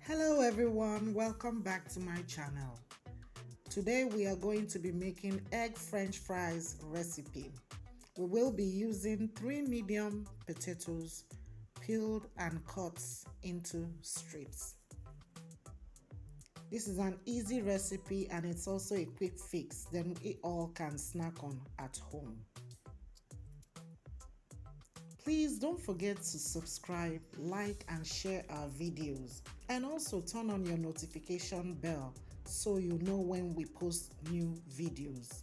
Hello everyone, welcome back to my channel. Today we are going to be making egg french fries recipe. We will be using 3 medium potatoes peeled and cut into strips. This is an easy recipe and it's also a quick fix, then we all can snack on at home. Please don't forget to subscribe, like and share our videos, and also turn on your notification bell so you know when we post new videos.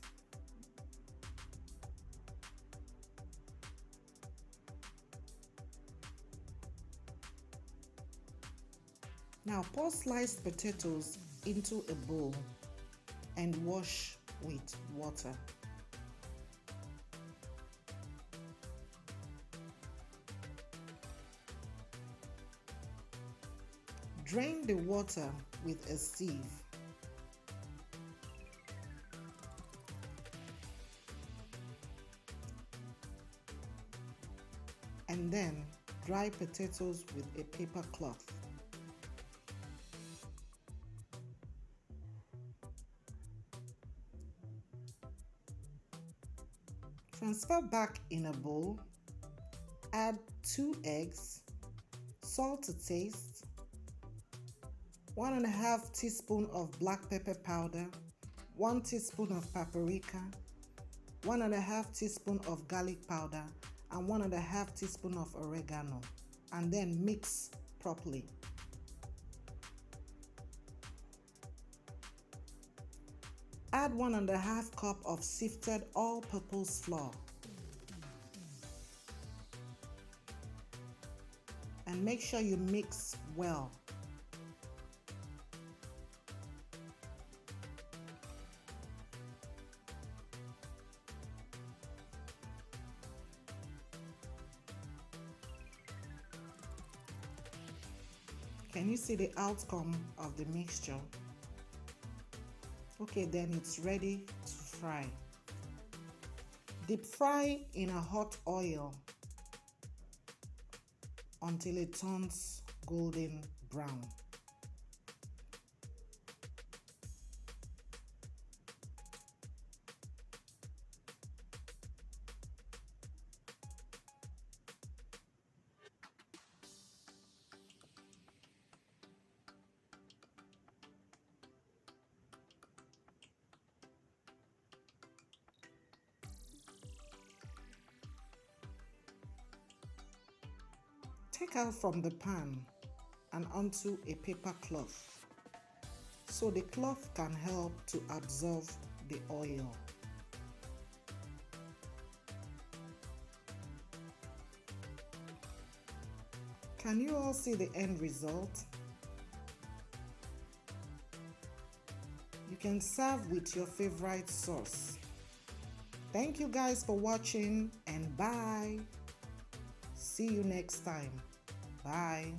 Now pour sliced potatoes into a bowl and wash with water. Drain the water with a sieve. And then dry potatoes with a paper cloth. Transfer back in a bowl. Add 2 eggs, salt to taste, 1.5 teaspoon of black pepper powder, 1 teaspoon of paprika, 1.5 teaspoon of garlic powder, and 1.5 teaspoon of oregano, and then mix properly. Add 1.5 cup of sifted all-purpose flour and make sure you mix well. Can you see the outcome of the mixture? Okay, then it's ready to fry. Deep fry in a hot oil until it turns golden brown. Take out from the pan and onto a paper cloth so the cloth can help to absorb the oil. Can you all see the end result? You can serve with your favorite sauce. Thank you guys for watching and bye. See you next time. Bye.